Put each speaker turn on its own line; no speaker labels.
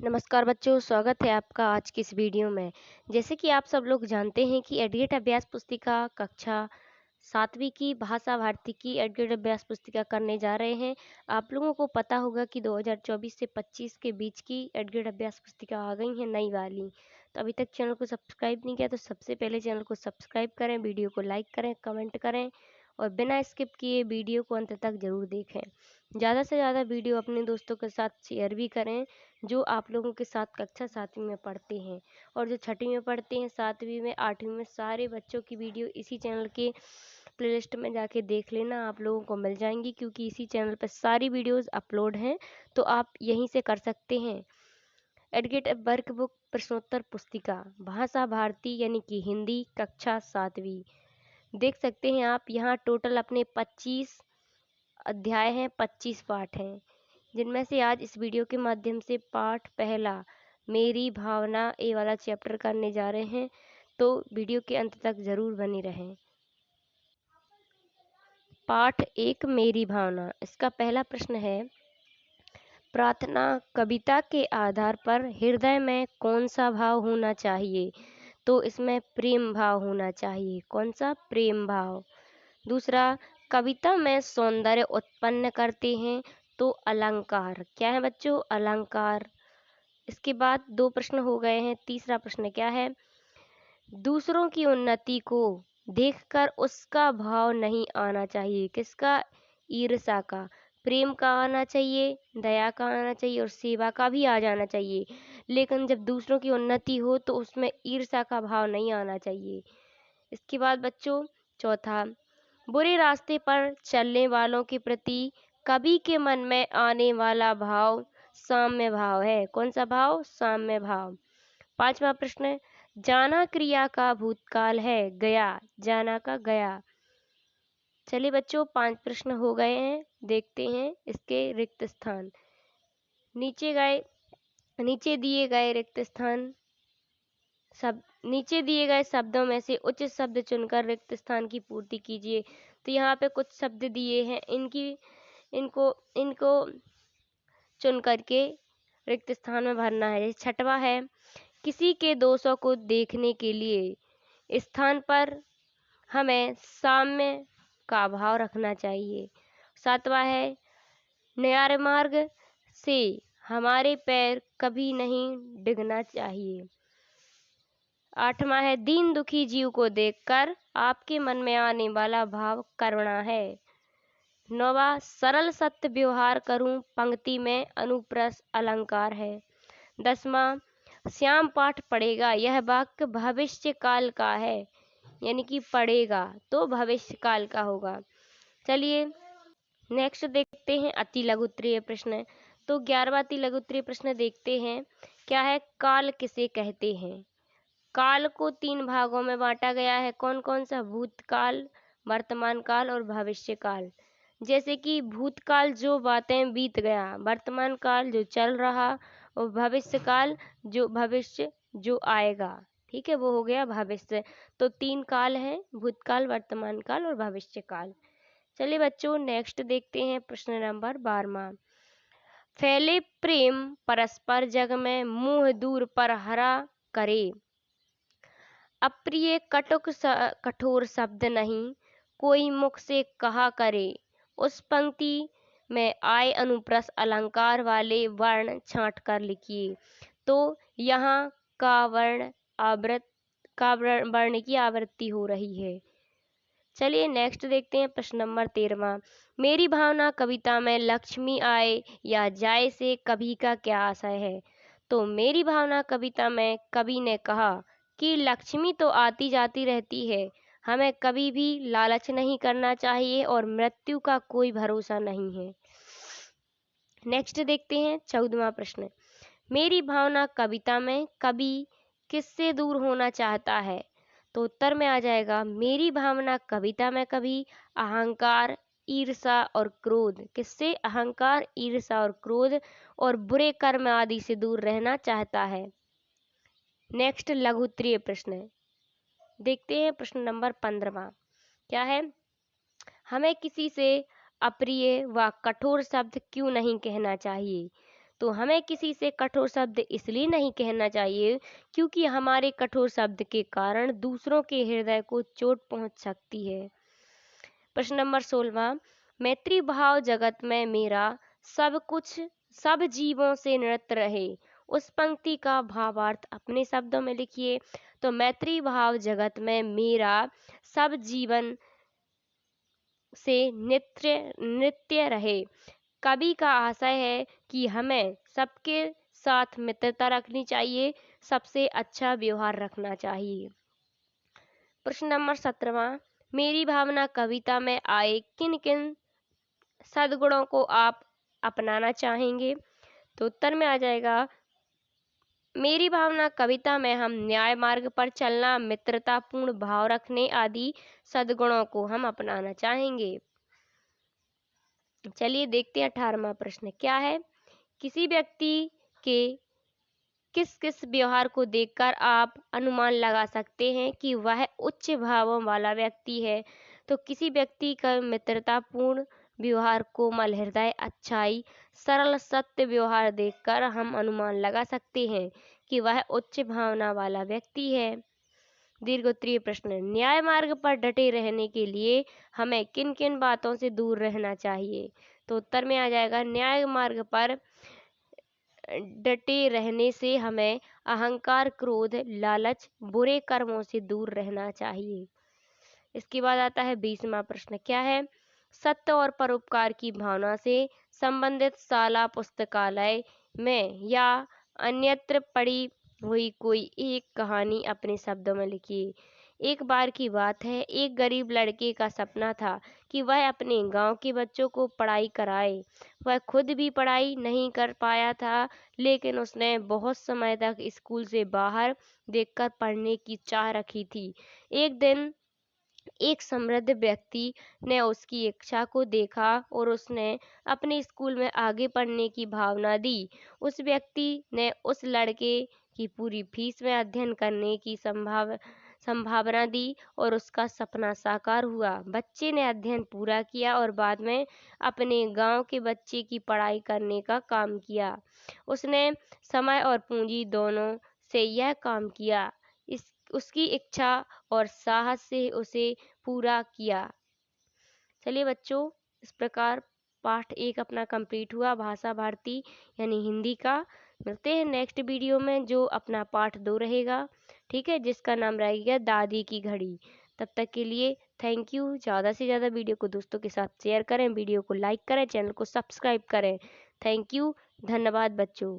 नमस्कार बच्चों, स्वागत है आपका आज की इस वीडियो में। जैसे कि आप सब लोग जानते हैं कि एडगेट अभ्यास पुस्तिका कक्षा 7वीं की भाषा भारती की एडगेट अभ्यास पुस्तिका करने जा रहे हैं। आप लोगों को पता होगा कि 2024 से 25 के बीच की एडगेट अभ्यास पुस्तिका आ गई है नई वाली। तो अभी तक चैनल को सब्सक्राइब नहीं किया तो सबसे पहले चैनल को सब्सक्राइब करें, वीडियो को लाइक करें, कमेंट करें और बिना स्किप किए वीडियो को अंत तक ज़रूर देखें। ज़्यादा से ज़्यादा वीडियो अपने दोस्तों के साथ शेयर भी करें जो आप लोगों के साथ कक्षा 7वीं में पढ़ते हैं, और जो छठी में पढ़ते हैं, 7वीं में, 8वीं में, सारे बच्चों की वीडियो इसी चैनल के प्लेलिस्ट में जाके देख लेना, आप लोगों को मिल जाएंगी क्योंकि इसी चैनल पर सारी वीडियोस अपलोड हैं, तो आप यहीं से कर सकते हैं। एडगेट वर्कबुक प्रश्नोत्तर पुस्तिका भाषा भारती यानी कि हिंदी कक्षा 7वीं देख सकते हैं आप। यहाँ टोटल अपने 25 अध्याय हैं, 25 पाठ हैं, जिनमें से आज इस वीडियो के माध्यम से पाठ पहला मेरी भावना ए वाला चैप्टर करने जा रहे हैं, तो वीडियो के अंत तक जरूर बने रहें। पाठ 1 मेरी भावना, इसका पहला प्रश्न है, प्रार्थना कविता के आधार पर हृदय में कौन सा भाव होना चाहिए? तो इसमें प्रेम भाव होना चाहिए। कौन सा? प्रेम भाव। दूसरा, कविता में सौंदर्य उत्पन्न करते हैं तो अलंकार। क्या है बच्चों? अलंकार। इसके बाद 2 प्रश्न हो गए हैं। तीसरा प्रश्न क्या है? दूसरों की उन्नति को देखकर उसका भाव नहीं आना चाहिए। किसका? ईर्ष्या का। प्रेम का आना चाहिए, दया का आना चाहिए और सेवा का भी आ जाना चाहिए, लेकिन जब दूसरों की उन्नति हो तो उसमें ईर्ष्या का भाव नहीं आना चाहिए। इसके बाद बच्चों चौथा, बुरे रास्ते पर चलने वालों के प्रति कवि के मन में आने वाला भाव साम्य भाव है। कौन सा भाव? साम्य भाव। पांचवा प्रश्न, जाना क्रिया का भूतकाल है, गया जाना का गया। चलिए बच्चों 5 प्रश्न हो गए हैं, देखते हैं इसके रिक्त स्थान। नीचे दिए गए रिक्त स्थान सब नीचे दिए गए शब्दों में से उचित शब्द चुनकर रिक्त स्थान की पूर्ति कीजिए। तो यहाँ पे कुछ शब्द दिए हैं, इनको इनको चुन करके रिक्त स्थान में भरना है। जैसे छठवा है, किसी के दोषों को देखने के लिए स्थान पर हमें साम्य का भाव रखना चाहिए। सातवां है, न्यायमार्ग से हमारे पैर कभी नहीं डिगना चाहिए। आठवां है, दीन दुखी जीव को देखकर आपके मन में आने वाला भाव करुणा है। नौवां, सरल सत्य व्यवहार करूं पंक्ति में अनुप्रास अलंकार है। 10वां, श्याम पाठ पढ़ेगा, यह वाक्य भविष्य काल का है, यानी कि पढ़ेगा तो भविष्य काल का होगा। चलिए नेक्स्ट देखते हैं अति लघु उत्तरीय प्रश्न। तो 11वां अति लघु उत्तरीय प्रश्न देखते हैं, क्या है? काल किसे कहते हैं? काल को 3 भागों में बांटा गया है। कौन कौन सा? भूतकाल, वर्तमान काल और भविष्य काल। जैसे कि भूतकाल जो बातें बीत गया, वर्तमान काल जो चल रहा और भविष्य काल जो भविष्य जो आएगा। ठीक है, वो हो गया भविष्य। तो 3 काल हैं, भूतकाल, वर्तमान काल और भविष्य काल। चलिए बच्चों नेक्स्ट देखते हैं प्रश्न नंबर 12वां, फैले प्रेम परस्पर जग में मुंह दूर पर हरा करे, अप्रिय कठोर शब्द नहीं कोई मुख से कहा करे। उस पंक्ति में आए अनुप्रास अलंकार वाले वर्ण छांट कर लिखिए। तो यहाँ का वर्ण की आवृत्ति हो रही है। चलिए नेक्स्ट देखते हैं प्रश्न नंबर 13वां, मेरी भावना कविता में लक्ष्मी आए या जाए से कवि का क्या आशय है? तो मेरी भावना कविता में कवि ने कहा कि लक्ष्मी तो आती जाती रहती है, हमें कभी भी लालच नहीं करना चाहिए और मृत्यु का कोई भरोसा नहीं है। नेक्स्ट देखते हैं 14वां प्रश्न, मेरी भावना कविता में कवि किससे दूर होना चाहता है? तो उत्तर में आ जाएगा, मेरी भावना कविता में कवि अहंकार, ईर्ष्या और क्रोध, किससे? अहंकार, ईर्ष्या और क्रोध और बुरे कर्म आदि से दूर रहना चाहता है। नेक्स्ट लघु उत्तरीय प्रश्न देखते हैं प्रश्न नंबर 15वां, क्या है? हमें किसी से अप्रिय व कठोर शब्द क्यों नहीं कहना चाहिए? तो हमें किसी से कठोर शब्द इसलिए नहीं कहना चाहिए क्योंकि हमारे कठोर शब्द के कारण दूसरों के हृदय को चोट पहुंच सकती है। प्रश्न नंबर 16, मैत्री भाव जगत में मेरा सब कुछ सब जीवों से नृत्य रहे। उस पंक्ति का भावार्थ अपने शब्दों में लिखिए। तो मैत्री भाव जगत में मेरा सब जीवन से नित्य नृत्य रहे। कवि का आशय है कि हमें सबके साथ मित्रता रखनी चाहिए, सबसे अच्छा व्यवहार रखना चाहिए। प्रश्न नंबर 17, मेरी भावना कविता में आए किन किन सद्गुणों को आप अपनाना चाहेंगे? तो उत्तर में आ जाएगा, मेरी भावना कविता में हम न्याय मार्ग पर चलना, मित्रता पूर्ण भाव रखने आदि सद्गुणों को हम अपनाना चाहेंगे। चलिए देखते हैं 18वां प्रश्न क्या है। किसी व्यक्ति के किस किस व्यवहार को देखकर आप अनुमान लगा सकते हैं कि वह उच्च भावों वाला व्यक्ति है? तो किसी व्यक्ति का मित्रतापूर्ण व्यवहार, कोमल हृदय, अच्छाई, सरल सत्य व्यवहार देखकर हम अनुमान लगा सकते हैं कि वह उच्च भावना वाला व्यक्ति है। दीर्घोत्तरीय प्रश्न, न्याय मार्ग पर डटे रहने के लिए हमें किन किन बातों से दूर रहना चाहिए? तो उत्तर में आ जाएगा, न्याय मार्ग पर डटे रहने से हमें अहंकार, क्रोध, लालच, बुरे कर्मों से दूर रहना चाहिए। इसके बाद आता है 20वां प्रश्न क्या है। सत्य और परोपकार की भावना से संबंधित शाला, पुस्तकालय में या अन्यत्र पढ़ी हुई कोई एक कहानी अपने शब्दों में लिखिए। एक बार की बात है, एक गरीब लड़के का सपना था कि वह अपने गांव के बच्चों को पढ़ाई कराए। वह खुद भी पढ़ाई नहीं कर पाया था, लेकिन उसने बहुत समय तक स्कूल से बाहर देखकर पढ़ने की चाह रखी थी। एक दिन एक समृद्ध व्यक्ति ने उसकी इच्छा को देखा और उसने अपने स्कूल में आगे पढ़ने की भावना दी। उस व्यक्ति ने उस लड़के की पूरी फीस में अध्ययन करने की संभावना दी और उसका सपना साकार हुआ। बच्चे ने अध्ययन पूरा किया और बाद में अपने गांव के बच्चे की पढ़ाई करने का काम किया। उसने समय और पूंजी दोनों से यह काम किया। उसकी इच्छा और साहस से उसे पूरा किया। चलिए बच्चों, इस प्रकार पाठ 1 अपना कंप्लीट हुआ, भाषा भारती यानी हिंदी का। मिलते हैं नेक्स्ट वीडियो में जो अपना पाठ 2 रहेगा, ठीक है, जिसका नाम रहेगा दादी की घड़ी। तब तक के लिए थैंक यू। ज़्यादा से ज़्यादा वीडियो को दोस्तों के साथ शेयर करें, वीडियो को लाइक करें, चैनल को सब्सक्राइब करें। थैंक यू, धन्यवाद बच्चों।